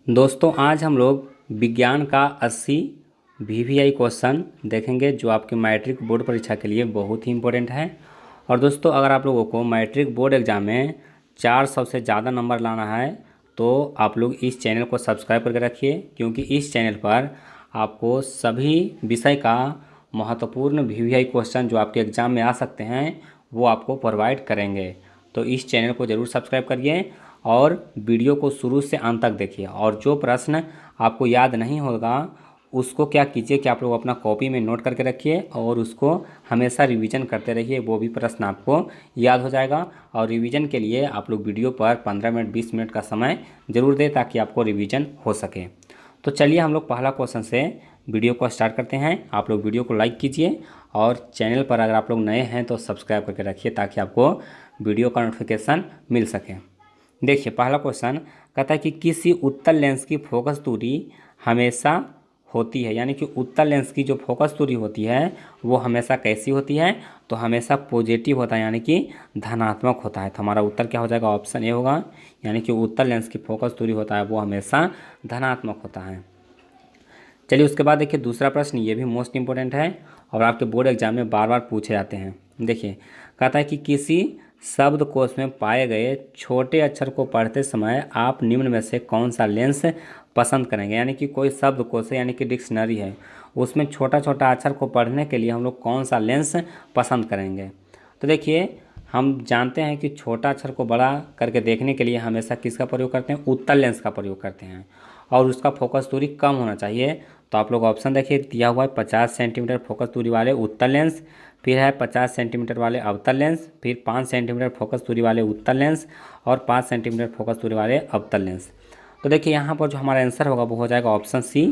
दोस्तों आज हम लोग विज्ञान का 80 वीवीआई क्वेश्चन देखेंगे जो आपके मैट्रिक बोर्ड परीक्षा के लिए बहुत ही इम्पोर्टेंट है। और दोस्तों अगर आप लोगों को मैट्रिक बोर्ड एग्ज़ाम में 400 से ज़्यादा नंबर लाना है तो आप लोग इस चैनल को सब्सक्राइब करके रखिए, क्योंकि इस चैनल पर आपको सभी विषय का महत्वपूर्ण वीवीआई क्वेश्चन जो आपके एग्ज़ाम में आ सकते हैं वो आपको प्रोवाइड करेंगे। तो इस चैनल को ज़रूर सब्सक्राइब करिए और वीडियो को शुरू से अंत तक देखिए। और जो प्रश्न आपको याद नहीं होगा उसको क्या कीजिए कि आप लोग अपना कॉपी में नोट करके रखिए और उसको हमेशा रिवीजन करते रहिए, वो भी प्रश्न आपको याद हो जाएगा। और रिवीजन के लिए आप लोग वीडियो पर 15 मिनट 20 मिनट का समय ज़रूर दें ताकि आपको रिवीजन हो सके। तो चलिए हम लोग पहला क्वेश्चन से वीडियो को स्टार्ट करते हैं। आप लोग वीडियो को लाइक कीजिए और चैनल पर अगर आप लोग नए हैं तो सब्सक्राइब करके रखिए ताकि आपको वीडियो का नोटिफिकेशन मिल सके। देखिए पहला क्वेश्चन कहता है कि किसी उत्तल लेंस की फोकस दूरी हमेशा होती है, यानी कि उत्तल लेंस की जो फोकस दूरी होती है वो हमेशा कैसी होती है, तो हमेशा पॉजिटिव होता है यानी कि धनात्मक होता है। तो हमारा उत्तर क्या हो जाएगा, ऑप्शन ए होगा, यानी कि उत्तल लेंस की फोकस दूरी होता है वो हमेशा धनात्मक होता है। चलिए उसके बाद देखिए दूसरा प्रश्न, ये भी मोस्ट इंपॉर्टेंट है और आपके बोर्ड एग्जाम में बार बार पूछे जाते हैं। देखिए कहता है कि किसी शब्दकोश में पाए गए छोटे अक्षर को पढ़ते समय आप निम्न में से कौन सा लेंस पसंद करेंगे। यानी कि कोई शब्दकोश है यानी कि डिक्शनरी है, उसमें छोटा छोटा अक्षर को पढ़ने के लिए हम लोग कौन सा लेंस पसंद करेंगे। तो देखिए हम जानते हैं कि छोटा अक्षर को बड़ा करके देखने के लिए हमेशा किसका प्रयोग करते हैं, उत्तल लेंस का प्रयोग करते हैं और उसका फोकस दूरी कम होना चाहिए। तो आप लोग ऑप्शन देखिए दिया हुआ है 50 सेंटीमीटर फोकस दूरी वाले उत्तल लेंस, फिर है 50 सेंटीमीटर वाले अवतल लेंस, फिर 5 सेंटीमीटर फोकस दूरी वाले उत्तल लेंस और 5 सेंटीमीटर फोकस दूरी वाले अवतल लेंस। तो देखिए यहाँ पर जो हमारा आंसर होगा वो हो जाएगा ऑप्शन सी,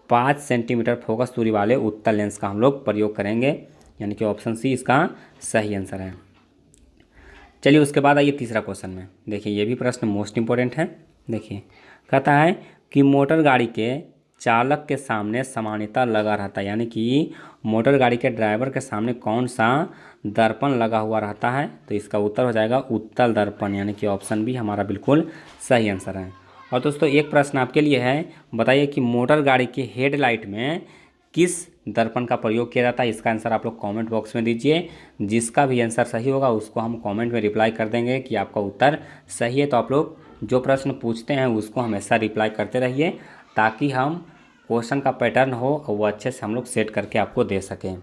5 सेंटीमीटर फोकस दूरी वाले उत्तल लेंस का हम लोग प्रयोग करेंगे, यानी कि ऑप्शन सी इसका सही आंसर है। चलिए उसके बाद आइए तीसरा क्वेश्चन में। देखिए ये भी प्रश्न मोस्ट इंपॉर्टेंट है। देखिए कहता है कि मोटर गाड़ी के चालक के सामने समानांतर लगा रहता है, यानी कि मोटर गाड़ी के ड्राइवर के सामने कौन सा दर्पण लगा हुआ रहता है, तो इसका उत्तर हो जाएगा उत्तल दर्पण, यानी कि ऑप्शन बी हमारा बिल्कुल सही आंसर है। और दोस्तों एक प्रश्न आपके लिए है, बताइए कि मोटर गाड़ी के हेडलाइट में किस दर्पण का प्रयोग किया जाता है। इसका आंसर आप लोग कमेंट बॉक्स में दीजिए, जिसका भी आंसर सही होगा उसको हम कमेंट में रिप्लाई कर देंगे कि आपका उत्तर सही है। तो आप लोग जो प्रश्न पूछते हैं उसको हमेशा रिप्लाई करते रहिए ताकि हम क्वेश्चन का पैटर्न हो और वो अच्छे से हम लोग सेट करके आपको दे सकें।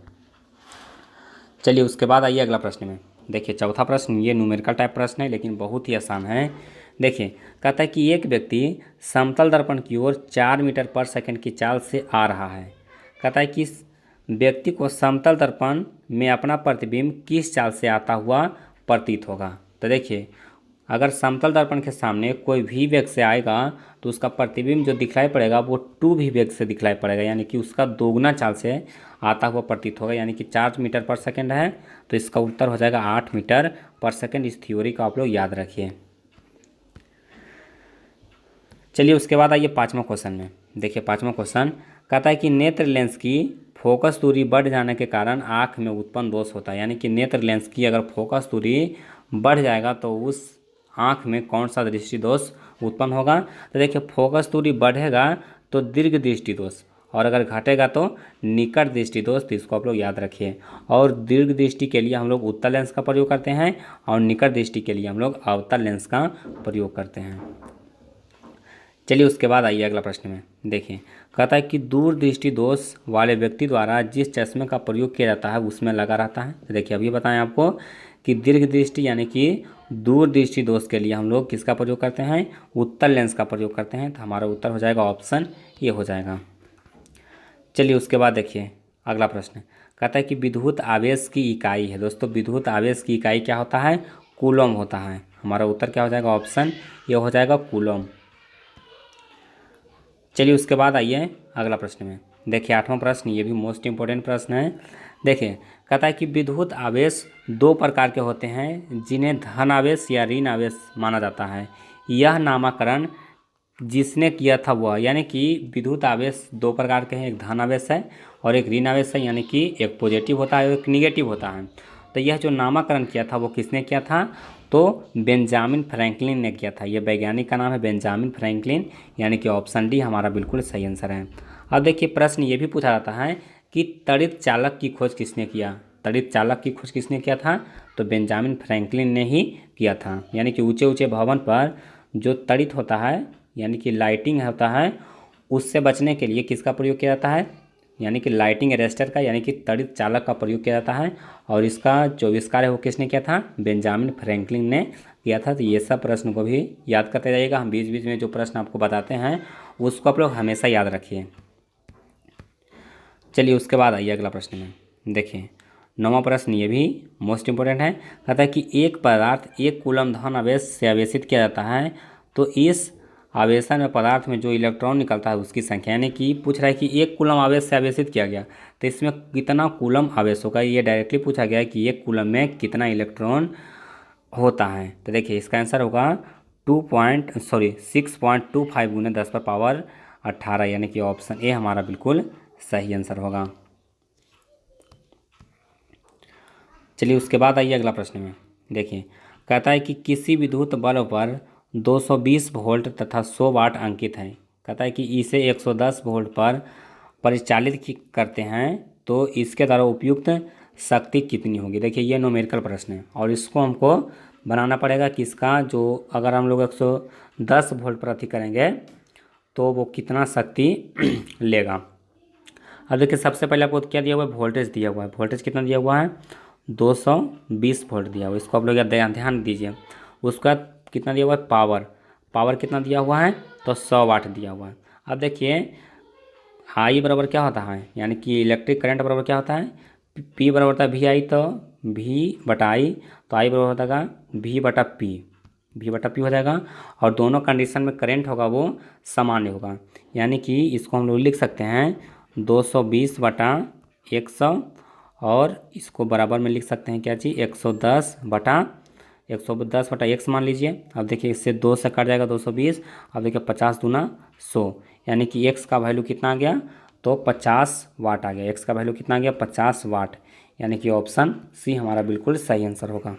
चलिए उसके बाद आइए अगला प्रश्न में। देखिए चौथा प्रश्न ये न्यूमेरिकल टाइप प्रश्न है लेकिन बहुत ही आसान है। देखिए कहता है कि एक व्यक्ति समतल दर्पण की ओर 4 मीटर पर सेकंड की चाल से आ रहा है। कहता है कि इस व्यक्ति को समतल दर्पण में अपना प्रतिबिंब किस चाल से आता हुआ प्रतीत होगा। तो देखिए अगर समतल दर्पण के सामने कोई भी वेग से आएगा तो उसका प्रतिबिंब जो दिखलाई पड़ेगा वो 2 भी वेग से दिखलाई पड़ेगा, यानी कि उसका दोगुना चाल से आता हुआ प्रतीत होगा, यानी कि 4 मीटर पर सेकंड है तो इसका उत्तर हो जाएगा 8 मीटर पर सेकंड। इस थ्योरी को आप लोग याद रखिए। चलिए उसके बाद आइए पाँचवा क्वेश्चन में। देखिए पाँचवा क्वेश्चन कहता है कि नेत्र लेंस की फोकस दूरी बढ़ जाने के कारण आँख में उत्पन्न दोष होता है, यानी कि नेत्र लेंस की अगर फोकस दूरी बढ़ जाएगा तो उस आँख में कौन सा दृष्टि दोष उत्पन्न होगा। तो देखिए फोकस दूरी बढ़ेगा तो दीर्घ दृष्टि दोष और अगर घटेगा तो निकट दृष्टि दोष। तो इसको आप लोग याद रखिए। और दीर्घ दृष्टि के लिए हम लोग उत्तल लेंस का प्रयोग करते हैं और निकट दृष्टि के लिए हम लोग अवतल लेंस का प्रयोग करते हैं। चलिए उसके बाद आइए अगला प्रश्न में। देखिए कहता है कि दूरदृष्टि दोष वाले व्यक्ति द्वारा जिस चश्मे का प्रयोग किया जाता है उसमें लगा रहता है। तो देखिए अभी बताएं आपको कि दीर्घ दृष्टि यानी कि दूरदृष्टि दोष के लिए हम लोग किसका प्रयोग करते हैं, उत्तल लेंस का प्रयोग करते हैं। तो हमारा उत्तर हो जाएगा ऑप्शन ये हो जाएगा। चलिए उसके बाद देखिए अगला प्रश्न कहता है कि विद्युत आवेश की इकाई है। दोस्तों विद्युत आवेश की इकाई क्या होता है, कूलम होता है। हमारा उत्तर क्या हो जाएगा, ऑप्शन ये हो जाएगा कूलम। चलिए उसके बाद आइए अगला प्रश्न में। देखिए आठवां प्रश्न ये भी मोस्ट इंपॉर्टेंट प्रश्न है। देखिए कहता है कि विद्युत आवेश 2 प्रकार के होते हैं जिन्हें धन आवेश या ऋण आवेश माना जाता है। यह नामकरण जिसने किया था वह, यानी कि विद्युत आवेश 2 प्रकार के हैं, एक धन आवेश है और एक ऋण आवेश है, यानी कि एक पॉजिटिव होता है और एक निगेटिव होता है। तो यह जो नामकरण किया था वो किसने किया था? तो बेंजामिन फ्रैंकलिन ने किया था। ये वैज्ञानिक का नाम है बेंजामिन फ्रैंकलिन, यानी कि ऑप्शन डी हमारा बिल्कुल सही आंसर है। अब देखिए प्रश्न ये भी पूछा जाता है कि तड़ित चालक की खोज किसने किया? तड़ित चालक की खोज किसने किया था? तो बेंजामिन फ्रैंकलिन ने ही किया था। यानी कि ऊंचे ऊंचे भवन पर जो तड़ित होता है, यानी कि लाइटिंग होता है, उससे बचने के लिए किसका प्रयोग किया जाता है? यानी कि लाइटिंग अरेस्टर का, यानी कि तड़ित चालक का प्रयोग किया जाता है। और इसका जो आविष्कार है वो किसने किया था? बेंजामिन फ्रैंकलिन ने किया था। तो ये सब प्रश्न को भी याद करते जाइएगा। हम बीच बीच में जो प्रश्न आपको बताते हैं उसको आप लोग हमेशा याद रखिए। चलिए उसके बाद आइए अगला प्रश्न में। देखिए 9वां प्रश्न ये भी मोस्ट इंपोर्टेंट है। कहता है कि एक पदार्थ 1 कूलम धन आवेश से आवेशित किया जाता है, तो इस आवेशन में पदार्थ में जो इलेक्ट्रॉन निकलता है उसकी संख्या, यानी कि पूछ रहा है कि 1 कूलम आवेश से आवेशित किया गया तो इसमें कितना कूलम आवेश होगा। ये डायरेक्टली पूछा गया है कि 1 कूलम में कितना इलेक्ट्रॉन होता है। तो देखिए इसका आंसर होगा 6.25 गुने 10⁻18, यानी कि ऑप्शन ए हमारा बिल्कुल सही आंसर होगा। चलिए उसके बाद आइए अगला प्रश्न में। देखिए कहता है कि किसी विद्युत बल्ब पर 220 वोल्ट तथा 100 वाट अंकित है। कहता है कि इसे 110 वोल्ट पर परिचालित करते हैं तो इसके द्वारा उपयुक्त शक्ति कितनी होगी। देखिए ये न्यूमेरिकल प्रश्न है और इसको हमको बनाना पड़ेगा कि इसका जो अगर हम लोग 110 वोल्ट पर अति करेंगे तो वो कितना शक्ति लेगा। अब देखिए सबसे पहले आपको क्या दिया हुआ है? वोल्टेज दिया हुआ है। वोल्टेज कितना दिया हुआ है? 220 वोल्ट दिया हुआ है। इसको आप लोग ध्यान दीजिए। उसका कितना दिया हुआ है? पावर। पावर कितना दिया हुआ है? तो 100 वाट दिया हुआ है। अब देखिए आई बराबर क्या होता है, यानी कि इलेक्ट्रिक करंट बराबर क्या होता है? पी बराबर होता है वी आई, तो वी बटा आई, तो आई बराबर होता है वी बटा पी। वी बटा पी हो जाएगा और दोनों कंडीशन में करंट होगा वो सामान्य होगा। यानी कि इसको हम लोग लिख सकते हैं 220 बटा 100 और इसको बराबर में लिख सकते हैं क्या चीज़? 110 बटा x मान लीजिए। अब देखिए इससे 2 से कट जाएगा 220। अब देखिए 50 दूना 100, यानी कि x का वैल्यू कितना आ गया? तो 50 वाट आ गया। x का वैल्यू कितना आ गया? 50 वाट, यानी कि ऑप्शन सी हमारा बिल्कुल सही आंसर होगा।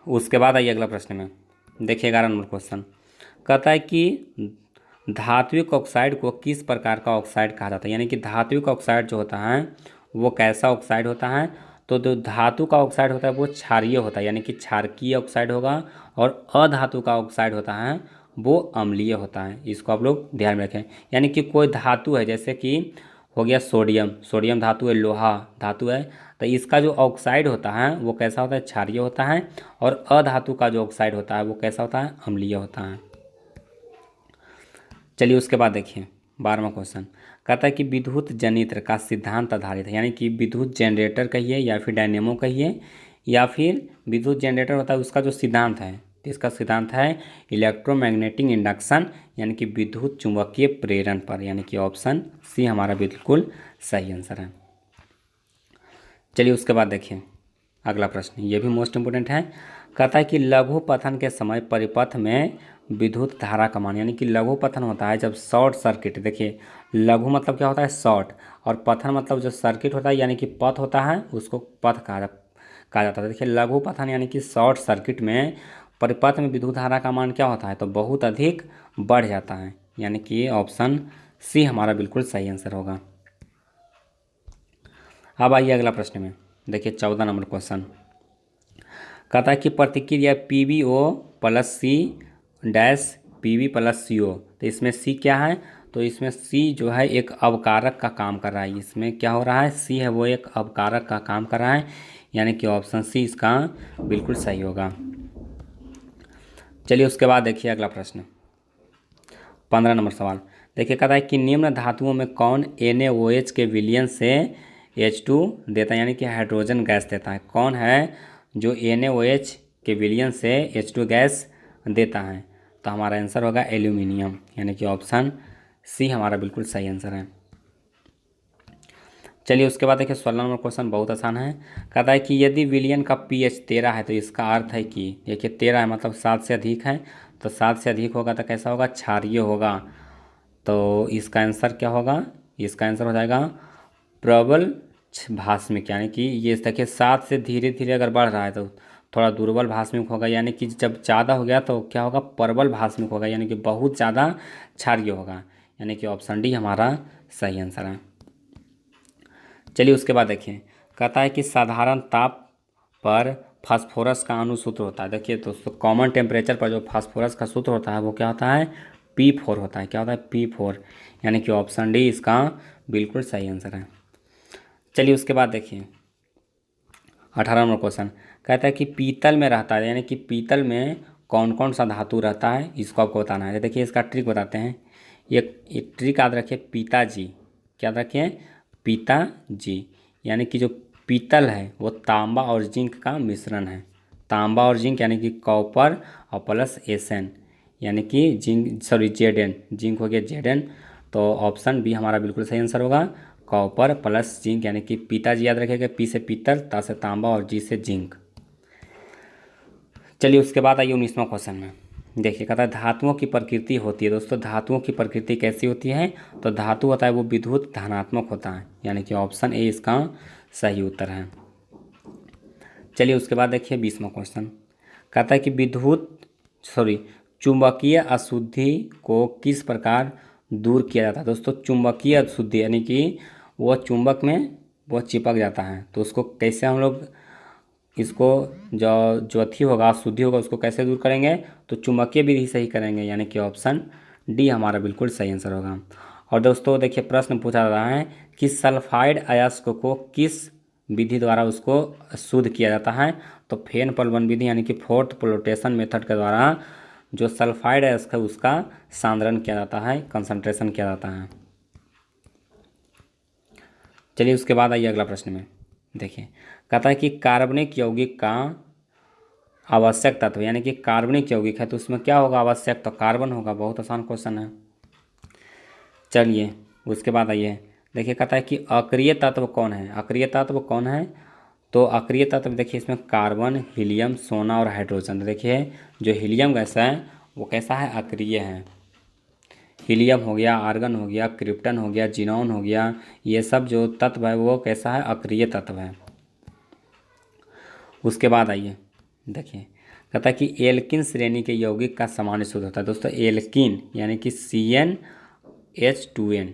उसके बाद आइए अगला प्रश्न में। देखिए 11 नंबर क्वेश्चन कहता है कि धात्विक ऑक्साइड को किस प्रकार का ऑक्साइड कहा जाता है। यानी कि धात्विक ऑक्साइड जो होता है वो कैसा ऑक्साइड होता है? तो जो धातु का ऑक्साइड होता है वो क्षारीय होता है, यानी कि क्षारकीय ऑक्साइड होगा। और अधातु का ऑक्साइड होता है वो अम्लीय होता है। इसको आप लोग ध्यान में रखें। यानी कि कोई धातु है, जैसे कि हो गया सोडियम, सोडियम धातु है, लोहा धातु है, तो इसका जो ऑक्साइड होता है वो कैसा होता है? क्षारीय होता है। और अधातु का जो ऑक्साइड होता है वो कैसा होता है? अम्लीय होता है। चलिए उसके बाद देखिए 12वां क्वेश्चन कहता है कि विद्युत जनित्र का सिद्धांत आधारित है। यानी कि विद्युत जनरेटर कहिए या फिर डायनेमो कहिए या फिर विद्युत जनरेटर होता है उसका जो सिद्धांत है, तो इसका सिद्धांत है इलेक्ट्रोमैग्नेटिक इंडक्शन, यानी कि विद्युत चुंबकीय प्रेरण पर, यानी कि ऑप्शन सी हमारा बिल्कुल सही आंसर है। चलिए उसके बाद देखिए अगला प्रश्न, ये भी मोस्ट इम्पोर्टेंट है। कहता है कि लघु पथन के समय परिपथ में विद्युत धारा का मान, यानी कि लघु पथन होता है जब शॉर्ट सर्किट। देखिए लघु मतलब क्या होता है? शॉर्ट, और पथन मतलब जो सर्किट होता है यानी कि पथ होता है उसको पथ कहा जाता है। देखिए लघु पथन यानी कि शॉर्ट सर्किट में परिपथ में विद्युत धारा का मान क्या होता है? तो बहुत अधिक बढ़ जाता है, यानी कि ऑप्शन सी हमारा बिल्कुल सही आंसर होगा। अब आइए अगला प्रश्न में। देखिए 14 नंबर क्वेश्चन कहता है कि प्रतिक्रिया P B O plus C dash P B plus C O, तो इसमें सी क्या है? तो इसमें सी जो है एक अवकारक का काम कर रहा है। इसमें क्या हो रहा है? सी है वो एक अवकारक का काम कर रहा है, यानी कि ऑप्शन सी इसका बिल्कुल सही होगा। चलिए उसके बाद देखिए अगला प्रश्न 15 नंबर सवाल। देखिए कहता है कि निम्न धातुओं में कौन NaOH के विलयन से H2 देता है, यानी कि हाइड्रोजन गैस देता है। कौन है जो NaOH के विलयन से H2 गैस देता है? तो हमारा आंसर होगा एल्यूमिनियम, यानी कि ऑप्शन सी हमारा बिल्कुल सही आंसर है। चलिए उसके बाद देखिए 16 नंबर क्वेश्चन बहुत आसान है। कहता है कि यदि विलयन का pH 13 है तो इसका अर्थ है कि देखिए 13 है मतलब 7 से अधिक है, तो 7 से अधिक होगा तो कैसा होगा? क्षारीय होगा। तो इसका आंसर क्या होगा? इसका आंसर हो जाएगा प्रोबल भास्मिक, यानी कि ये देखिए 7 से धीरे धीरे अगर बढ़ रहा है तो थोड़ा दुर्बल भास्मिक होगा, यानी कि जब ज़्यादा हो गया तो क्या होगा, प्रबल भास्मिक होगा, यानी कि बहुत ज़्यादा क्षारीय होगा। यानी कि ऑप्शन डी हमारा सही आंसर है। चलिए उसके बाद देखिए, कहता है कि साधारण ताप पर फास्फोरस का अणु सूत्र होता है। देखिए दोस्तों, कॉमन टेम्परेचर पर जो फास्फोरस का सूत्र होता है वो क्या होता है, P4 होता है। क्या होता है, P4, यानी कि ऑप्शन डी इसका बिल्कुल सही आंसर है। चलिए उसके बाद देखिए 18 नंबर क्वेश्चन, कहता है कि पीतल में रहता है, यानी कि पीतल में कौन कौन सा धातु रहता है, इसको आपको बताना है। देखिए इसका ट्रिक बताते हैं। ये ट्रिक याद रखिए, पिताजी, क्या याद रखिए, पिताजी, यानी कि जो पीतल है वो तांबा और जिंक का मिश्रण है। तांबा और जिंक यानी कि कॉपर और प्लस एसएन, यानी कि जिंक, सॉरी जेडन, जिंक हो गया जेडन। तो ऑप्शन बी हमारा बिल्कुल सही आंसर होगा, कॉपर प्लस जिंक, यानी कि पिताजी याद रखिएगा, पी से पीतल, ता से तांबा और जी से जिंक। चलिए उसके बाद आइए 19वां क्वेश्चन में। देखिए कहता है धातुओं की प्रकृति होती है। दोस्तों धातुओं की प्रकृति कैसी होती है, तो धातु होता है वो विद्युत धनात्मक होता है, यानी कि ऑप्शन ए इसका सही उत्तर है। चलिए उसके बाद देखिए 20वां क्वेश्चन, कहता है कि चुंबकीय अशुद्धि को किस प्रकार दूर किया जाता है। दोस्तों चुंबकीय अशुद्धि यानी कि वो चुंबक में वो चिपक जाता है, तो उसको कैसे हम लोग इसको जो जो अथी होगा, अशुद्धि होगा, उसको कैसे दूर करेंगे, तो चुंबकीय विधि से ही करेंगे, यानी कि ऑप्शन डी हमारा बिल्कुल सही आंसर होगा। और दोस्तों देखिए प्रश्न पूछा जा रहा है कि सल्फाइड अयस्क को किस विधि द्वारा उसको शुद्ध किया जाता है, तो फेन प्लवन विधि, यानी कि फोर्थ फ्लोटेशन मेथड के द्वारा जो सल्फाइड अयस्क है उसका सांद्रण किया जाता है, कंसंट्रेशन किया जाता है। चलिए उसके बाद आइए अगला प्रश्न में। देखिए कहता है कि कार्बनिक यौगिक का आवश्यक तत्व, यानी कि कार्बनिक यौगिक है तो उसमें क्या होगा आवश्यक, तो कार्बन होगा। बहुत आसान क्वेश्चन है। चलिए उसके बाद आइए, देखिए कहता है कि अक्रिय तत्व कौन है। अक्रिय तत्व कौन है, तो अक्रिय तत्व देखिए इसमें कार्बन, हीलियम, सोना और हाइड्रोजन। देखिए जो हीलियम गैस है वो कैसा है, अक्रिय है। हीलियम हो गया, आर्गन हो गया, क्रिप्टन हो गया, जिनॉन हो गया, ये सब जो तत्व है वो कैसा है, अक्रिय तत्व है। उसके बाद आइए देखिए, कहता है कि एल्किन श्रेणी के यौगिक का सामान्य सूत्र होता है। दोस्तों एल्किन यानी कि CnH2n,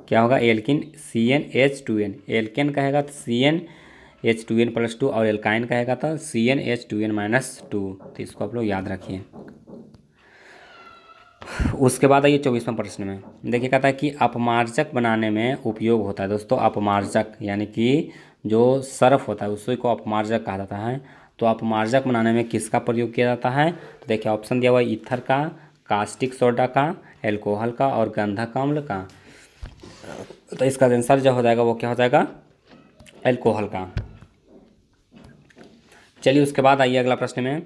क्या होगा, एल्किन CnH2n, एल्केन कहेगा तो CnH2n+2 और एल्काइन कहेगा तो CnH2n-2। तो इसको आप लोग याद रखिए। उसके बाद आइए 24वां प्रश्न में। देखिए कहता है कि अपमार्जक बनाने में उपयोग होता है। दोस्तों अपमार्जक यानी कि जो सर्फ होता है उसी को अपमार्जक कहा जाता है। तो अपमार्जक बनाने में किसका प्रयोग किया जाता है, तो देखिए ऑप्शन दिया हुआ है ईथर का, कास्टिक सोडा का, एल्कोहल का और गंधक अम्ल का। तो इसका आंसर जो हो जाएगा वो क्या हो जाएगा, एल्कोहल का। चलिए उसके बाद आइए अगला प्रश्न में।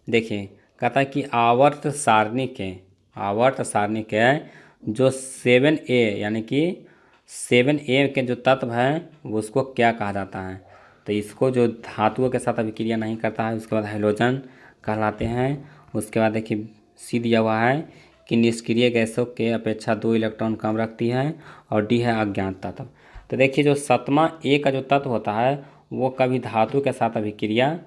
देखिए कहता है कि आवर्त सारणी के जो 7A यानी कि 7A के जो तत्व हैं वो उसको क्या कहा जाता है, तो इसको जो धातुओं के साथ अभिक्रिया नहीं करता है उसके बाद हैलोजन कहलाते हैं। उसके बाद देखिए सी दिया हुआ है कि निष्क्रिय गैसों के अपेक्षा 2 इलेक्ट्रॉन कम रखती है, और डी है अज्ञात तत्व। तो देखिए जो 7वां ए का जो तत्व होता है वो कभी धातु के साथ अभिक्रिया,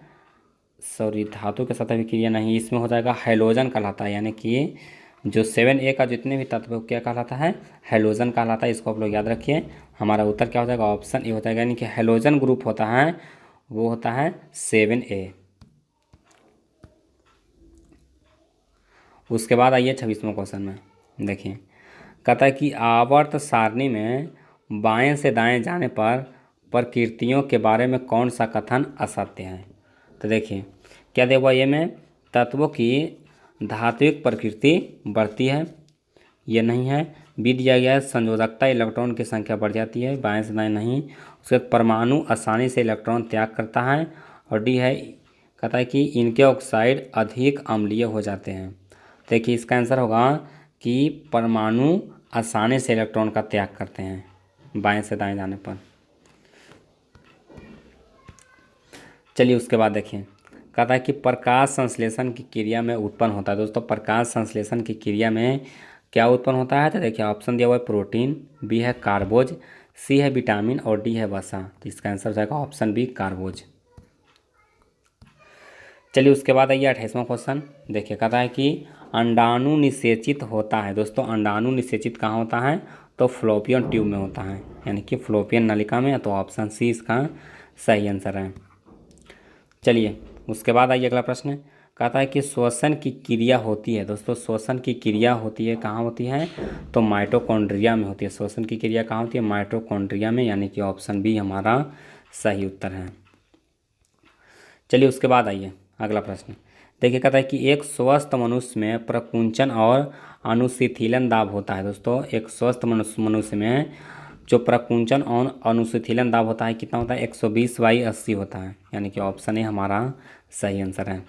धातु के साथ अभिक्रिया नहीं, इसमें हो जाएगा हैलोजन कहलाता है। यानी कि जो 7A का जितने भी तत्व क्या कहलाता है, हैलोजन कहलाता है। इसको आप लोग याद रखिए। हमारा उत्तर क्या हो जाएगा, ऑप्शन ए हो जाएगा, यानी कि हैलोजन ग्रुप होता है वो होता है 7A। उसके बाद आइए 26वां क्वेश्चन में। देखिए कहता है कि आवर्त सारणी में बाएं से दाएं जाने पर प्रकृतियों के बारे में कौन सा कथन असत्य है। तो देखिए क्या दिया हुआ, ये में तत्वों की धात्विक प्रकृति बढ़ती है, ये नहीं है। बी दिया गया है संयोजकता, इलेक्ट्रॉन की संख्या बढ़ जाती है, बाएं से दाएं नहीं। उसके बाद परमाणु आसानी से इलेक्ट्रॉन त्याग करता है, और डी है कहता है कि इनके ऑक्साइड अधिक अम्लीय हो जाते हैं। देखिए इसका आंसर होगा कि परमाणु आसानी से इलेक्ट्रॉन का त्याग करते हैं बाएं से दाएं जाने पर। चलिए उसके बाद देखिए कहता है कि प्रकाश संश्लेषण की क्रिया में उत्पन्न होता है। दोस्तों प्रकाश संश्लेषण की क्रिया में क्या उत्पन्न होता है, तो देखिए ऑप्शन दिया हुआ है प्रोटीन, बी है कार्बोज, सी है विटामिन और डी है वसा। तो इसका आंसर हो जाएगा ऑप्शन बी कार्बोज। चलिए उसके बाद आइए 28वां क्वेश्चन। देखिए कहता है कि अंडाणु निषेचित होता है। दोस्तों अंडाणु निषेचित कहाँ होता है? तो फ्लोपियन ट्यूब में होता है, यानी कि फ्लोपियन नलिका में। तो ऑप्शन सी इसका सही आंसर है। चलिए उसके बाद आइए अगला प्रश्न। कहता है कि श्वसन की क्रिया होती है। दोस्तों श्वसन की क्रिया होती है कहाँ होती है? तो माइटोकॉन्ड्रिया में होती है। श्वसन की क्रिया कहाँ होती है? माइटोकॉन्ड्रिया में, यानी कि ऑप्शन बी हमारा सही उत्तर है। चलिए उसके बाद आइए अगला प्रश्न। देखिए कहता है कि एक स्वस्थ मनुष्य में प्रकुंचन और अनुशिथिलन दाब होता है। दोस्तों एक स्वस्थ मनुष्य में जो प्रकुंचन और अनुशिथिलन दाब होता है कितना होता है? 120/80 होता है, यानी कि ऑप्शन ए हमारा सही आंसर है।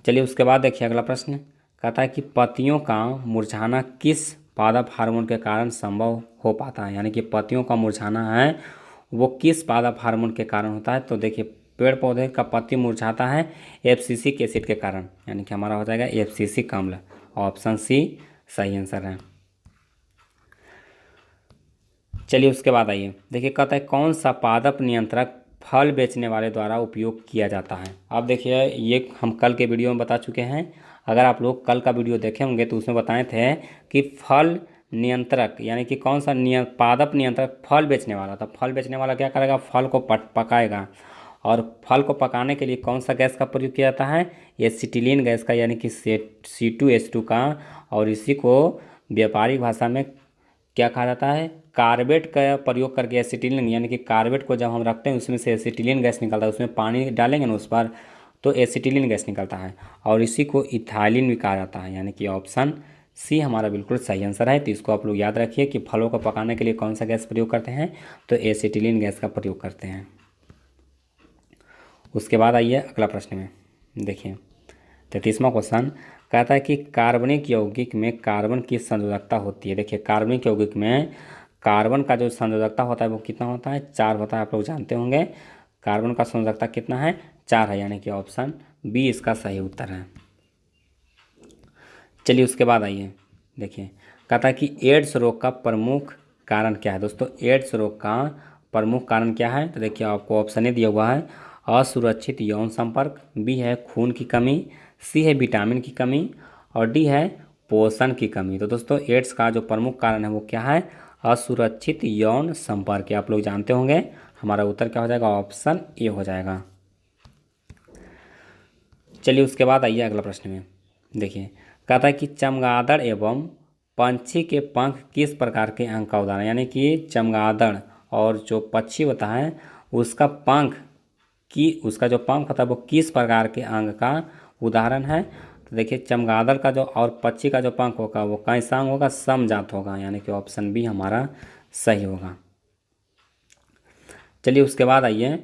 चलिए उसके बाद देखिए अगला प्रश्न। कहता है कि पत्तियों का मुरझाना किस पादप हार्मोन के कारण संभव हो पाता है? यानी कि पत्तियों का मुरझाना है वो किस पादप हार्मोन के कारण होता है? तो देखिए पेड़ पौधे का पत्ती मुरझाता है एब्सिसिक एसिड के कारण, यानी कि हमारा हो जाएगा एब्सिसिक अम्ल। ऑप्शन सी सही आंसर है। चलिए उसके बाद आइए। देखिए कहता है कौन सा पादप नियंत्रक फल बेचने वाले द्वारा उपयोग किया जाता है? अब देखिए ये हम कल के वीडियो में बता चुके हैं। अगर आप लोग कल का वीडियो देखे होंगे तो उसमें बताए थे कि फल नियंत्रक यानी कि कौन सा पादप नियंत्रक फल बेचने वाला था। फल बेचने वाला क्या करेगा? फल को पकाएगा, और फल को पकाने के लिए कौन सा गैस का प्रयोग किया जाता है? एसिटिलीन गैस का, यानी कि C2H2 का। और इसी को व्यापारिक भाषा में क्या कहा जाता है? कार्बेट का प्रयोग करके एसिटिलीन, यानी कि कार्बेट को जब हम रखते हैं उसमें से एसिटिलीन गैस निकलता है, उसमें पानी डालेंगे ना उस पर तो एसिटिलीन गैस निकलता है, और इसी को इथाइलिन भी कहा जाता है, यानी कि ऑप्शन सी हमारा बिल्कुल सही आंसर है। तो इसको आप लोग याद रखिए कि फलों को पकाने के लिए कौन सा गैस प्रयोग करते हैं? तो एसिटिलीन गैस का प्रयोग करते हैं। उसके बाद आइए अगला प्रश्न में। देखिए 33वां क्वेश्चन कहता है कि कार्बनिक यौगिक में कार्बन की संयोजकता होती है। देखिए कार्बनिक यौगिक में कार्बन का जो संयोजकता होता है वो कितना होता है? 4 होता है। आप लोग जानते होंगे कार्बन का संयोजकता कितना है? 4 है, यानी कि ऑप्शन बी इसका सही उत्तर है। चलिए उसके बाद आइए। देखिए कहता है कि एड्स रोग का प्रमुख कारण क्या है? दोस्तों एड्स रोग का प्रमुख कारण क्या है? तो देखिए आपको ऑप्शन ए दिया हुआ है असुरक्षित यौन संपर्क, बी है खून की कमी, सी है विटामिन की कमी, और डी है पोषण की कमी। तो दोस्तों एड्स का जो प्रमुख कारण है वो क्या है? असुरक्षित यौन संपर्क। आप लोग जानते होंगे। हमारा उत्तर क्या हो जाएगा? ऑप्शन ए हो जाएगा। चलिए उसके बाद आइए अगला प्रश्न में। देखिए कहता है कि चमगादड़ एवं पंछी के पंख किस प्रकार के अंग का उदाहरण, यानी कि चमगादड़ और जो पक्षी होता है उसका पंख उसका जो पंख होता है वो किस प्रकार के अंग का उदाहरण है? तो देखिए चमगादड़ का जो और पक्षी का जो पंख होगा वो कैसा अंग होगा? समजात होगा, यानी कि ऑप्शन बी हमारा सही होगा। चलिए उसके बाद आइए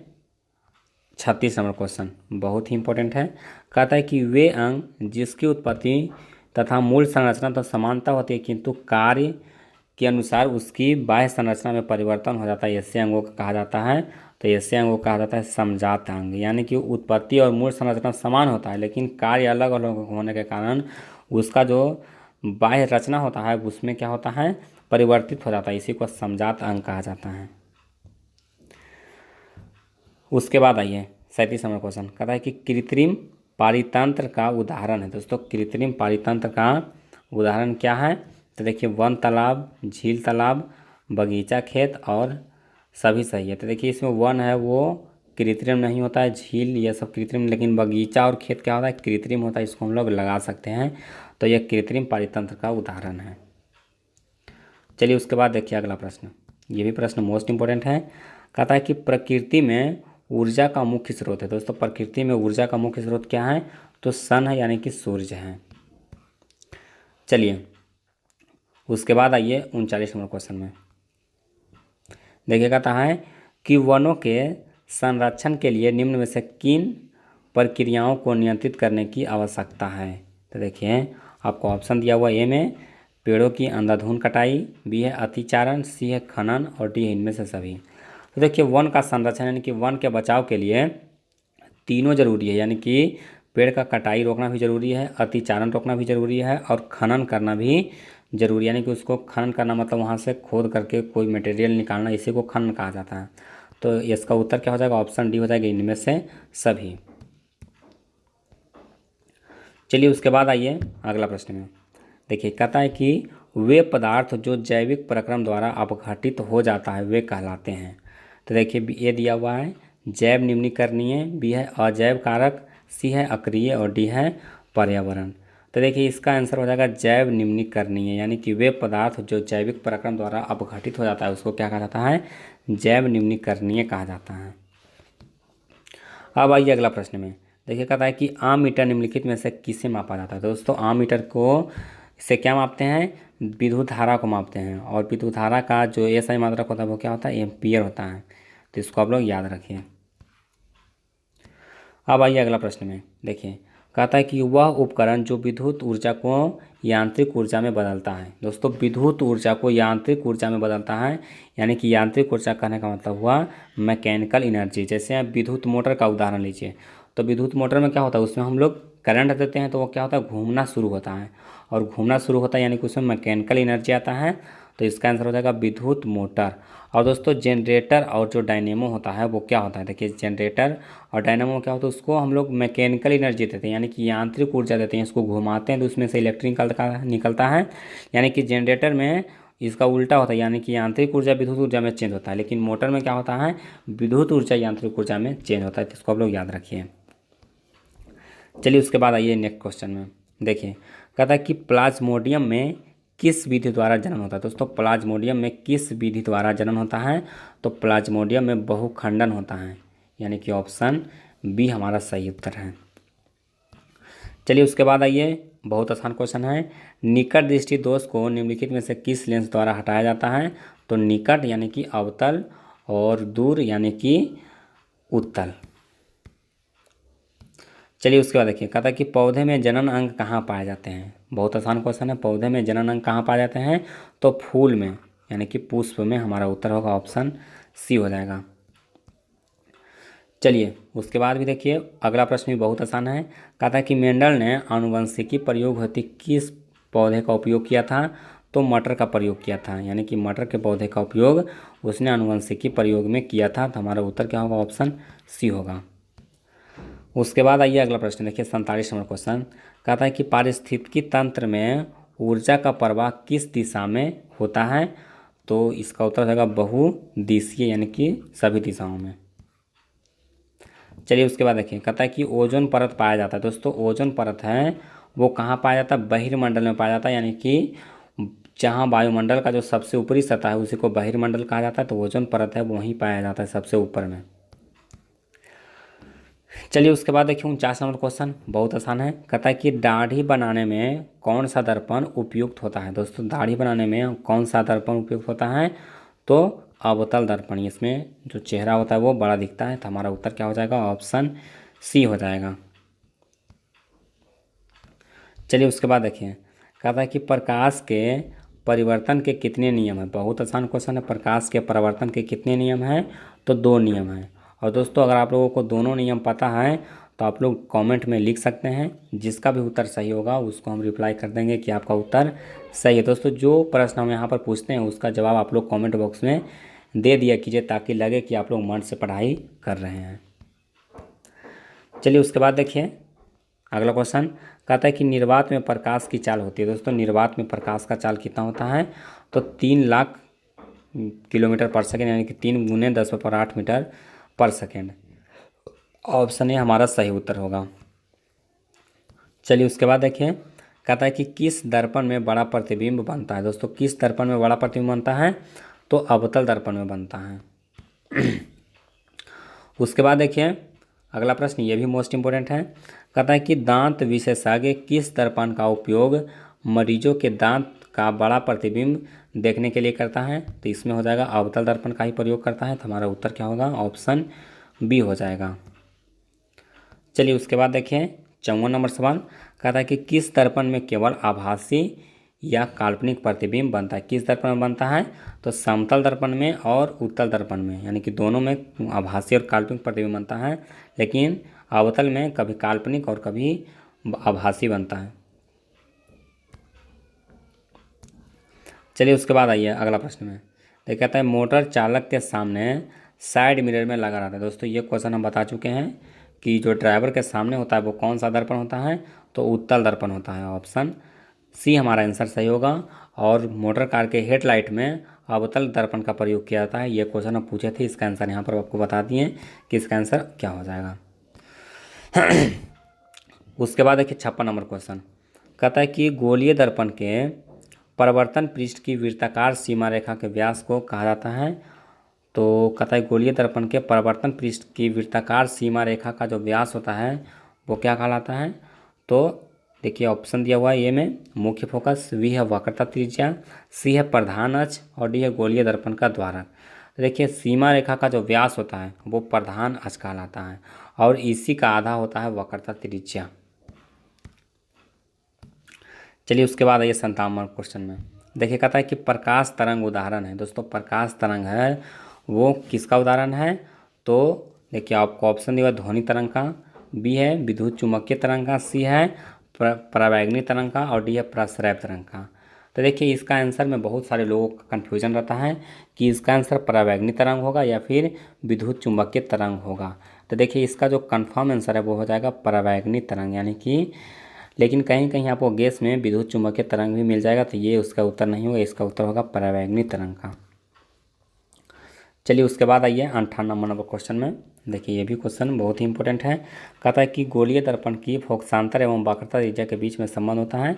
36 नंबर क्वेश्चन, बहुत ही इंपॉर्टेंट है। कहता है कि वे अंग जिसकी उत्पत्ति तथा मूल संरचना तो समानता होती है किंतु कार्य के अनुसार उसकी बाह्य संरचना में परिवर्तन हो जाता है, ऐसे अंगों को कहा जाता है। तो ऐसे अंगों को कहा जाता है समजात अंग। यानी कि उत्पत्ति और मूल संरचना समान होता है लेकिन कार्य अलग अलग होने के कारण उसका जो बाह्य रचना होता है उसमें क्या होता है? परिवर्तित हो जाता है। इसी को समजात अंग कहा जाता है। उसके बाद आइए 37 नंबर क्वेश्चन कहता है कि कृत्रिम पारितंत्र का उदाहरण है। दोस्तों कृत्रिम पारितंत्र का उदाहरण क्या है? तो देखिए वन तालाब, झील तालाब, बगीचा खेत और सभी सही है। तो देखिए इसमें वन है वो कृत्रिम नहीं होता है, झील ये सब कृत्रिम, लेकिन बगीचा और खेत क्या होता है? कृत्रिम होता है। इसको हम लोग लगा सकते हैं। तो यह कृत्रिम पारितंत्र का उदाहरण है। चलिए उसके बाद देखिए अगला प्रश्न, ये भी प्रश्न मोस्ट इंपॉर्टेंट है। कहता है कि प्रकृति में ऊर्जा का मुख्य स्रोत है। दोस्तों प्रकृति में ऊर्जा का मुख्य स्रोत क्या है? तो सन है, यानी कि सूर्य है। चलिए उसके बाद आइए 39 नंबर क्वेश्चन में। देखिए कहता है कि वनों के संरक्षण के लिए निम्न में से किन प्रक्रियाओं को नियंत्रित करने की आवश्यकता है? तो देखिए आपको ऑप्शन दिया हुआ ए में पेड़ों की अंधाधुंध कटाई, बी है अतिचारण, सी है खनन, और डी है इनमें से सभी। तो देखिए वन का संरक्षण यानी कि वन के बचाव के लिए तीनों जरूरी है, यानी कि पेड़ का कटाई रोकना भी जरूरी है, अतिचारण रोकना भी जरूरी है, और खनन करना भी जरूरी, यानी कि उसको खनन करना मतलब वहाँ से खोद करके कोई मटेरियल निकालना, इसी को खनन कहा जाता है। तो इसका उत्तर क्या हो जाएगा, ऑप्शन डी हो जाएगा, इनमें से सभी। चलिए उसके बाद आइए अगला प्रश्न में। देखिए कहता है कि वे पदार्थ जो जैविक प्रक्रम द्वारा अपघटित हो जाता है वे कहलाते हैं। तो देखिए ये दिया हुआ है जैव निम्नीकरणीय, बी है अजैव कारक, सी है अक्रिय और डी है पर्यावरण। तो देखिए इसका आंसर हो जाएगा जैव निम्नीकरणीय, यानी कि वे पदार्थ जो जैविक प्रक्रम द्वारा अपघटित हो जाता है उसको क्या कहा जाता है, जैव निम्नीकरणीय कहा जाता है। अब आइए अगला प्रश्न में। देखिए कहता है कि आम मीटर निम्नलिखित में से किसे मापा जाता है। दोस्तों आम मीटर को से क्या मापते हैं, विद्युत धारा को मापते हैं, और विद्युत धारा का जो एसआई मात्रक होता है वो क्या होता है, एम्पियर होता है। तो इसको आप लोग याद रखिए। अब आइए अगला प्रश्न में। देखिए कहता है कि वह उपकरण जो विद्युत ऊर्जा को यांत्रिक ऊर्जा में बदलता है। दोस्तों विद्युत ऊर्जा को यांत्रिक ऊर्जा में बदलता है, यानी कि यांत्रिक ऊर्जा कहने का मतलब हुआ मैकेनिकल एनर्जी। जैसे आप विद्युत मोटर का उदाहरण लीजिए, तो विद्युत मोटर में क्या होता है, उसमें हम लोग करंट देते हैं तो वो क्या होता है, घूमना शुरू होता है, और घूमना शुरू होता है यानी कि उसमें मैकेनिकल एनर्जी आता है। तो इसका आंसर हो जाएगा विद्युत मोटर। और दोस्तों जनरेटर और जो डायनेमो होता है वो क्या होता है, देखिए जनरेटर और डायनेमो क्या होता है, उसको हम लोग मैकेनिकल एनर्जी देते हैं, यानी कि यांत्रिक ऊर्जा देते हैं। इसको घुमाते हैं तो उसमें से इलेक्ट्रिक निकलता है, यानी कि जनरेटर में इसका उल्टा होता है, यानी कि यांत्रिक ऊर्जा विद्युत ऊर्जा में चेंज होता है, लेकिन मोटर में क्या होता है, विद्युत ऊर्जा यांत्रिक ऊर्जा में चेंज होता है। तो इसको आप लोग याद रखिए। चलिए उसके बाद आइए नेक्स्ट क्वेश्चन में। देखिए कहता है कि प्लाज्मोडियम में किस विधि द्वारा जनन होता है। दोस्तों प्लाज्मोडियम में किस विधि द्वारा जनन होता है, तो प्लाज्मोडियम में बहुखंडन होता है, यानी कि ऑप्शन बी हमारा सही उत्तर है। चलिए उसके बाद आइए, बहुत आसान क्वेश्चन है। निकट दृष्टि दोष को निम्नलिखित में से किस लेंस द्वारा हटाया जाता है। तो निकट यानी कि अवतल, और दूर यानी कि उत्तल। चलिए उसके बाद देखिए कहता है कि पौधे में जनन अंग कहाँ पाए जाते हैं। बहुत आसान क्वेश्चन है, पौधे में जनन अंग कहाँ पाए जाते हैं, तो फूल में यानी कि पुष्प में। हमारा उत्तर होगा ऑप्शन सी हो जाएगा। चलिए उसके बाद भी देखिए अगला प्रश्न भी बहुत आसान है। कहता है कि मेंडल ने आनुवंशिकी प्रयोग हेतु किस पौधे का उपयोग किया था, तो मटर का प्रयोग किया था, यानी कि मटर के पौधे का उपयोग उसने आनुवंशिकी प्रयोग में किया था। तो हमारा उत्तर क्या होगा, ऑप्शन सी होगा। उसके बाद आइए अगला प्रश्न देखिए 47 नंबर क्वेश्चन। कहता है कि पारिस्थितिकी तंत्र में ऊर्जा का प्रवाह किस दिशा में होता है। तो इसका उत्तर हो जाएगा बहुदिशीय, यानी कि सभी दिशाओं में। चलिए उसके बाद देखिए कहता है कि ओजोन परत पाया जाता है। दोस्तों ओजोन परत है वो कहाँ पाया जाता है, बहिर्मंडल में पाया जाता है, यानी कि जहाँ वायुमंडल का जो सबसे ऊपरी सतह है उसी को बहिर्मंडल कहा जाता है। तो ओजोन परत है वहीं पाया जाता है सबसे ऊपर में। चलिए उसके बाद देखिए 49 नंबर क्वेश्चन बहुत आसान है। कहता है कि दाढ़ी बनाने में कौन सा दर्पण उपयुक्त होता है। दोस्तों दाढ़ी बनाने में कौन सा दर्पण उपयुक्त होता है, तो अवतल दर्पण। इसमें जो चेहरा होता है वो बड़ा दिखता है। तो हमारा उत्तर क्या हो जाएगा, ऑप्शन सी हो जाएगा। चलिए उसके बाद देखिए कहता है कि प्रकाश के परिवर्तन के कितने नियम हैं। बहुत आसान क्वेश्चन है। प्रकाश के परिवर्तन के कितने नियम हैं, तो 2 नियम हैं। और दोस्तों अगर आप लोगों को दोनों नियम पता है तो आप लोग कमेंट में लिख सकते हैं। जिसका भी उत्तर सही होगा उसको हम रिप्लाई कर देंगे कि आपका उत्तर सही है। दोस्तों जो प्रश्न हम यहाँ पर पूछते हैं उसका जवाब आप लोग कमेंट बॉक्स में दे दिया कीजिए, ताकि लगे कि आप लोग मन से पढ़ाई कर रहे हैं। चलिए उसके बाद देखिए अगला क्वेश्चन कहता है कि निर्वात में प्रकाश की चाल होती है। दोस्तों निर्वात में प्रकाश का चाल कितना होता है, तो 3 लाख किलोमीटर पर सेकेंड, यानी कि 3 × 10⁸ मीटर पर सेकेंड। ऑप्शन ए हमारा सही उत्तर होगा। चलिए उसके बाद देखिए कहता है कि किस दर्पण में बड़ा प्रतिबिंब बनता है। दोस्तों किस दर्पण में बड़ा प्रतिबिंब बनता है, तो अवतल दर्पण में बनता है। उसके बाद देखिए अगला प्रश्न, ये भी मोस्ट इंपोर्टेंट है। कहता है कि दांत विशेषज्ञ किस दर्पण का उपयोग मरीजों के दांत का बड़ा प्रतिबिंब देखने के लिए करता है। तो इसमें हो जाएगा अवतल दर्पण का ही प्रयोग करता है। तो हमारा उत्तर क्या होगा, ऑप्शन बी हो जाएगा। चलिए उसके बाद देखिए 54 नंबर सवाल। कहता है कि किस दर्पण में केवल आभासी या काल्पनिक प्रतिबिंब बनता है। किस दर्पण में बनता है, तो समतल दर्पण में और उत्तल दर्पण में, यानी कि दोनों में आभासी और काल्पनिक प्रतिबिंब बनता है, लेकिन अवतल में कभी काल्पनिक और कभी आभासी बनता है। चलिए उसके बाद आइए अगला प्रश्न में। तो कहता है मोटर चालक के सामने साइड मिरर में लगा रहता है। दोस्तों ये क्वेश्चन हम बता चुके हैं कि जो ड्राइवर के सामने होता है वो कौन सा दर्पण होता है, तो उत्तल दर्पण होता है। ऑप्शन सी हमारा आंसर सही होगा। और मोटर कार के हेडलाइट में अवतल दर्पण का प्रयोग किया जाता है। ये क्वेश्चन हम पूछे थे, इसका आंसर यहाँ पर आपको बता दिए कि इसका आंसर क्या हो जाएगा। उसके बाद देखिए 56 नंबर क्वेश्चन कहता है कि गोलीय दर्पण के परावर्तन पृष्ठ की वृत्ताकार सीमा रेखा के व्यास को कहा जाता है। तो कहता है गोलीय दर्पण के परावर्तन पृष्ठ की वृत्ताकार सीमा रेखा का जो व्यास होता है वो क्या कहलाता है। तो देखिए ऑप्शन दिया हुआ है ए में मुख्य फोकस, बी है वक्रता त्रिज्या, सी है प्रधान अक्ष और डी है गोलीय दर्पण का द्वारक। तो देखिए सीमा रेखा का जो व्यास होता है वो प्रधान अक्ष कहलाता है और इसी का आधा होता है वक्रता त्रिज्या। चलिए उसके बाद आइए 57 नंबर क्वेश्चन में। देखिए कहता है कि प्रकाश तरंग उदाहरण है। दोस्तों प्रकाश तरंग है वो किसका उदाहरण है, तो देखिए आपको ऑप्शन दिया ध्वनि तरंग का, बी है विद्युत चुम्बकीय तरंग का, सी है परावैंगनी तरंग का और डी है प्रसरैव तरंग का। तो देखिए इसका आंसर में बहुत सारे लोगों का कन्फ्यूजन रहता है कि इसका आंसर परावैंगनी तरंग होगा या फिर विद्युत चुम्बकीय तरंग होगा। तो देखिए इसका जो कन्फर्म आंसर है वो हो जाएगा परावैंगनी तरंग, यानी कि लेकिन कहीं कहीं आपको गैस में विद्युत चुम्बकीय तरंग भी मिल जाएगा, तो ये उसका उत्तर नहीं होगा, इसका उत्तर होगा परावैंगनी तरंग का। चलिए उसके बाद आइए 58 नंबर क्वेश्चन में। देखिए ये भी क्वेश्चन बहुत ही इंपॉर्टेंट है। कहता है कि गोलीय दर्पण की फोकसांतर एवं वक्रता त्रिज्या के बीच में संबंध होता है।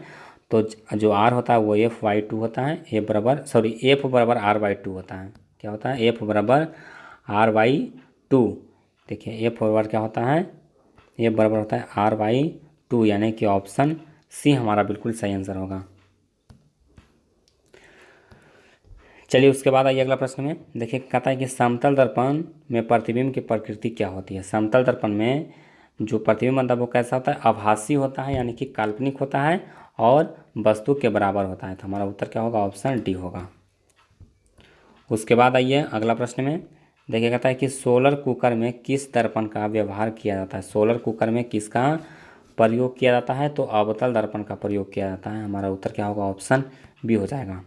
तो जो आर होता है वो F/2 होता है, F/R/2 होता है। क्या होता है F/R/2। देखिए F क्या होता है, F बराबर होता है R/2, यानी कि ऑप्शन सी हमारा बिल्कुल सही आंसर होगा। चलिए उसके बाद आइए अगला प्रश्न में। देखिए कहता है कि समतल दर्पण में प्रतिबिंब की प्रकृति क्या होती है। समतल दर्पण में जो प्रतिबिंब बनता है वो कैसा होता है, आभासी होता है, यानी कि काल्पनिक होता है और वस्तु के बराबर होता है। तो हमारा उत्तर क्या होगा, ऑप्शन डी होगा। उसके बाद आइए अगला प्रश्न में। देखिए कहता है कि सोलर कुकर में किस दर्पण का व्यवहार किया जाता है। सोलर कुकर में किसका प्रयोग किया जाता है, तो अवतल दर्पण का प्रयोग किया जाता है। हमारा उत्तर क्या होगा, ऑप्शन बी हो जाएगा।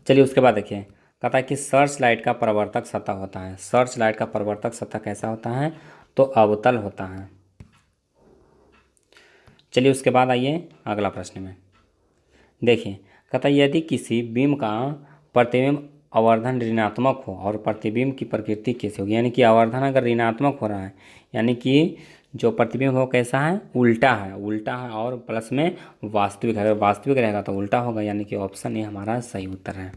चलिए उसके बाद देखिए कहता है कि सर्च लाइट का परावर्तक सतह होता है। सर्च लाइट का परावर्तक सतह कैसा होता है, तो अवतल होता है। चलिए उसके बाद आइए अगला प्रश्न में। देखिए कहता है यदि किसी बीम का प्रतिबिंब आवर्धन ऋणात्मक हो और प्रतिबिंब की प्रकृति कैसी होगी, यानी कि आवर्धन अगर ऋणात्मक हो रहा है यानी कि जो प्रतिबिंब हो कैसा है, उल्टा है, उल्टा है और प्लस में वास्तविक है। अगर वास्तविक रहेगा तो उल्टा होगा, यानी कि ऑप्शन ए हमारा सही उत्तर है।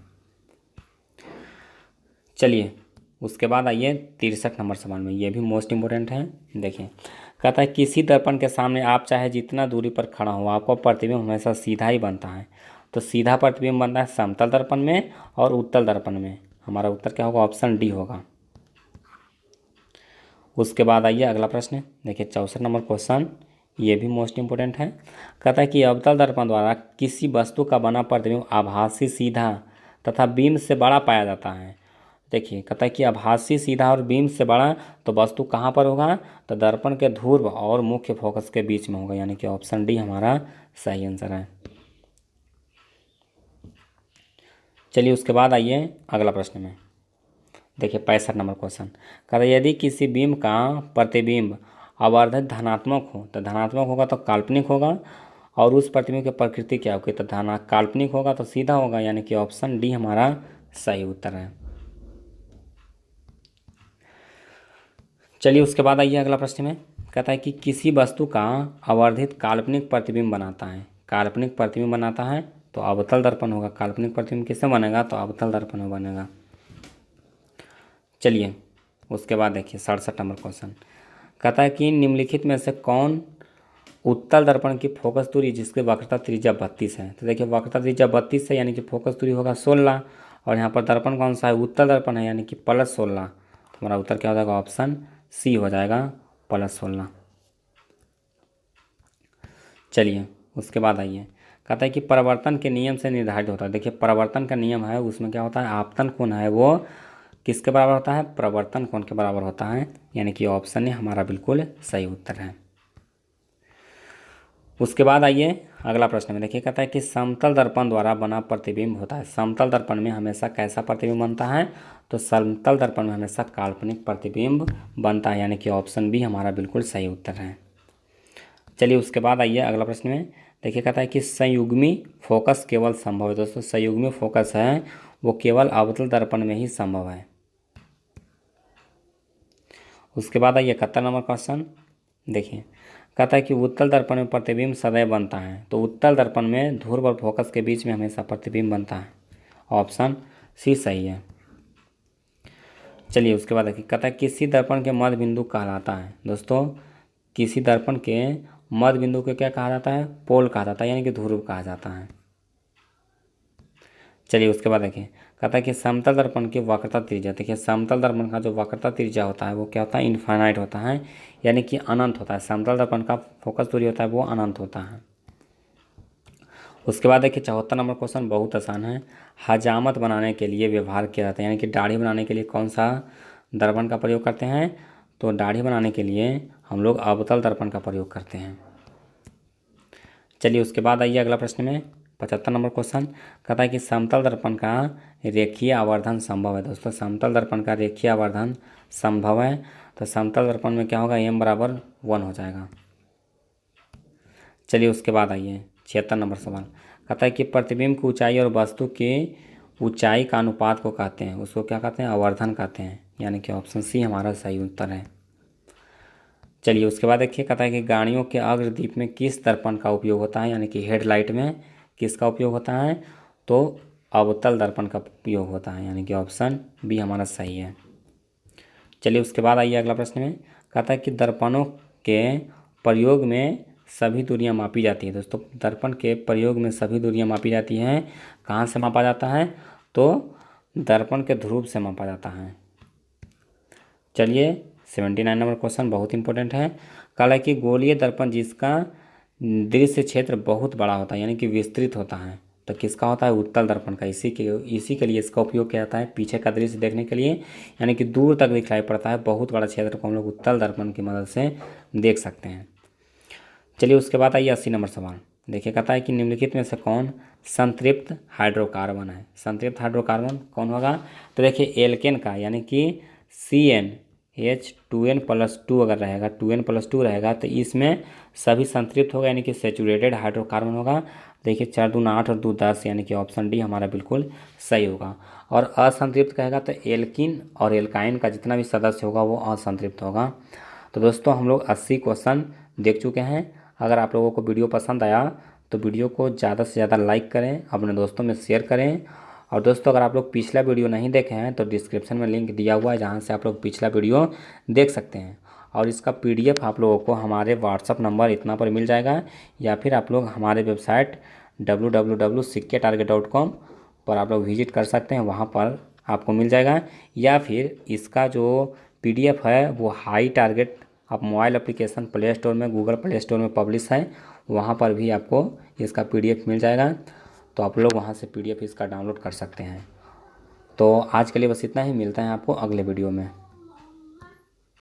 चलिए उसके बाद आइए 63 नंबर सवाल में। ये भी मोस्ट इम्पोर्टेंट है। देखिए कहता है किसी दर्पण के सामने आप चाहे जितना दूरी पर खड़ा हो आपको प्रतिबिंब हमेशा सीधा ही बनता है। तो सीधा प्रतिबिंब बनता है समतल दर्पण में और उत्तल दर्पण में। हमारा उत्तर क्या होगा, ऑप्शन डी होगा। उसके बाद आइए अगला प्रश्न। देखिए 64 नंबर क्वेश्चन, ये भी मोस्ट इम्पोर्टेंट है। कहता है कि अवतल दर्पण द्वारा किसी वस्तु का बना प्रतिबिंब आभासी सीधा तथा बीम से बड़ा पाया जाता है। देखिए कहता है कि आभासी सीधा और बीम से बड़ा तो वस्तु कहाँ पर होगा, तो दर्पण के ध्रुव और मुख्य फोकस के बीच में होगा, यानी कि ऑप्शन डी हमारा सही आंसर है। चलिए उसके बाद आइए अगला प्रश्न में। देखिए 65 नंबर क्वेश्चन कहता है यदि किसी बीम का प्रतिबिंब आवर्धित धनात्मक हो तो धनात्मक होगा तो काल्पनिक होगा, और उस प्रतिबिंब की प्रकृति क्या होगी, तो काल्पनिक होगा तो सीधा होगा, यानी कि ऑप्शन डी हमारा सही उत्तर है। चलिए उसके बाद आइए अगला प्रश्न में। कहता है कि किसी वस्तु का आवर्धित काल्पनिक प्रतिबिंब बनाता है, काल्पनिक प्रतिबिंब बनाता है तो अवतल दर्पण होगा। काल्पनिक प्रतिबिंब किससे बनेगा, तो अवतल दर्पण में बनेगा। चलिए उसके बाद देखिए 67 नंबर क्वेश्चन कहता है कि निम्नलिखित में से कौन उत्तल दर्पण की फोकस दूरी जिसकी वक्रता त्रिज्या 32 है। तो देखिए वक्रता त्रिज्या 32 है, यानी कि फोकस दूरी होगा 16, और यहाँ पर दर्पण कौन सा है, उत्तल दर्पण है, यानी कि +16। तो हमारा उत्तर क्या हो जाएगा, ऑप्शन सी हो जाएगा +16। चलिए उसके बाद आइए कहता है कि परावर्तन के नियम से निर्धारित होता है। देखिए परावर्तन का नियम है उसमें क्या होता है, आपतन कोण है वो किसके बराबर होता है, प्रवर्तन कोण के बराबर होता है, यानी कि ऑप्शन ए हमारा बिल्कुल सही उत्तर है। उसके बाद आइए अगला प्रश्न में देखिए, कहता है कि समतल दर्पण द्वारा बना प्रतिबिंब होता है। समतल दर्पण में हमेशा कैसा प्रतिबिंब बनता है? तो समतल दर्पण में हमेशा काल्पनिक प्रतिबिंब बनता है, यानी कि ऑप्शन बी हमारा बिल्कुल सही उत्तर है। चलिए उसके बाद आइए अगला प्रश्न में देखिए, कहता है कि संयुग्मी फोकस केवल संभव है। दोस्तों संयुग्मी फोकस है वो केवल अवतल दर्पण में ही संभव है। उसके बाद आइए 71 नंबर क्वेश्चन देखिए, कहता है कि उत्तल दर्पण में प्रतिबिंब सदैव बनता है। तो उत्तल दर्पण में ध्रुव और फोकस के बीच में हमेशा प्रतिबिंब बनता है। ऑप्शन सी सही है। चलिए उसके बाद देखिए, कहता है किसी दर्पण के मध्य बिंदु कहलाता है। दोस्तों किसी दर्पण के मध्य बिंदु को क्या कहा जाता है? पोल कहा जाता है, यानी कि ध्रुव कहा जाता है। चलिए उसके बाद देखिए, कहता है कि समतल दर्पण की वक्रता त्रिज्या। देखिए समतल दर्पण का जो वक्रता त्रिज्या होता है वो क्या होता है? इनफाइनाइट होता है, यानी कि अनंत होता है। समतल दर्पण का फोकस दूरी होता है वो अनंत होता है। उसके बाद देखिए 74 नंबर क्वेश्चन बहुत आसान है। हजामत बनाने के लिए व्यवहार किया जाता है, यानी कि दाढ़ी बनाने के लिए कौन सा दर्पण का प्रयोग करते हैं? तो दाढ़ी बनाने के लिए हम लोग अवतल दर्पण का प्रयोग करते हैं। चलिए उसके बाद आइए अगला प्रश्न में 75 नंबर क्वेश्चन, कहता है कि समतल दर्पण का रेखीय आवर्धन संभव है। दोस्तों समतल दर्पण का रेखीय आवर्धन संभव है। तो समतल दर्पण में क्या होगा? m बराबर 1 हो जाएगा। चलिए उसके बाद आइए 76 नंबर सवाल, कहता है कि प्रतिबिंब की ऊंचाई और वस्तु की ऊंचाई का अनुपात को कहते हैं, उसको क्या कहते हैं? आवर्धन कहते हैं, यानी कि ऑप्शन सी हमारा सही उत्तर है। चलिए उसके बाद देखिए, कहता है कि गाड़ियों के अग्रदीप में किस दर्पण का उपयोग होता है, यानी कि हेडलाइट में किसका उपयोग होता है? तो अवतल दर्पण का उपयोग होता है, यानी कि ऑप्शन बी हमारा सही है। चलिए उसके बाद आइए अगला प्रश्न में, कहता है कि दर्पणों के प्रयोग में सभी दूरियां मापी जाती है। दोस्तों दर्पण के प्रयोग में सभी दूरियां मापी जाती हैं। कहाँ से मापा जाता है? तो दर्पण के ध्रुव से मापा जाता है। चलिए 79 नंबर क्वेश्चन बहुत इंपॉर्टेंट है। कहा है कि गोलीय दर्पण जिसका दृश्य क्षेत्र बहुत बड़ा होता है, यानी कि विस्तृत होता है, तो किसका होता है? उत्तल दर्पण का। इसी के लिए इसका उपयोग किया जाता है पीछे का दृश्य देखने के लिए, यानी कि दूर तक दिखलाई पड़ता है। बहुत बड़ा क्षेत्र को हम लोग उत्तल दर्पण की मदद से देख सकते हैं। चलिए उसके बाद आइए 80 नंबर सवाल देखिए, कहता है कि निम्नलिखित में से कौन संतृप्त हाइड्रोकार्बन है? संतृप्त हाइड्रोकार्बन कौन होगा? तो देखिए एल्केन का, यानी कि CnH2n+2 अगर रहेगा 2n+2 रहेगा तो इसमें सभी संतृप्त होगा, यानी कि सेचुरेटेड हाइड्रोकार्बन होगा। देखिए 4 दूना 8 और 2 10, यानी कि ऑप्शन डी हमारा बिल्कुल सही होगा। और असंतृप्त कहेगा तो एल्किन और एल्काइन का जितना भी सदस्य होगा वो असंतृप्त होगा। तो दोस्तों हम लोग 80 क्वेश्चन देख चुके हैं। अगर आप लोगों को वीडियो पसंद आया तो वीडियो को ज़्यादा से ज़्यादा लाइक करें, अपने दोस्तों में शेयर करें। और दोस्तों अगर आप लोग पिछला वीडियो नहीं देखे हैं तो डिस्क्रिप्शन में लिंक दिया हुआ है, जहां से आप लोग पिछला वीडियो देख सकते हैं। और इसका PDF आप लोगों को हमारे व्हाट्सअप नंबर इतना पर मिल जाएगा, या फिर आप लोग हमारे वेबसाइट www.sikketarget.com पर आप लोग विजिट कर सकते हैं, वहाँ पर आपको मिल जाएगा। या फिर इसका जो PDF है वो हाई टारगेट आप मोबाइल एप्लीकेशन प्ले स्टोर में, गूगल प्ले स्टोर में पब्लिश है, वहाँ पर भी आपको इसका PDF मिल जाएगा। तो आप लोग वहाँ से PDF इसका डाउनलोड कर सकते हैं। तो आज के लिए बस इतना ही, मिलता है आपको अगले वीडियो में।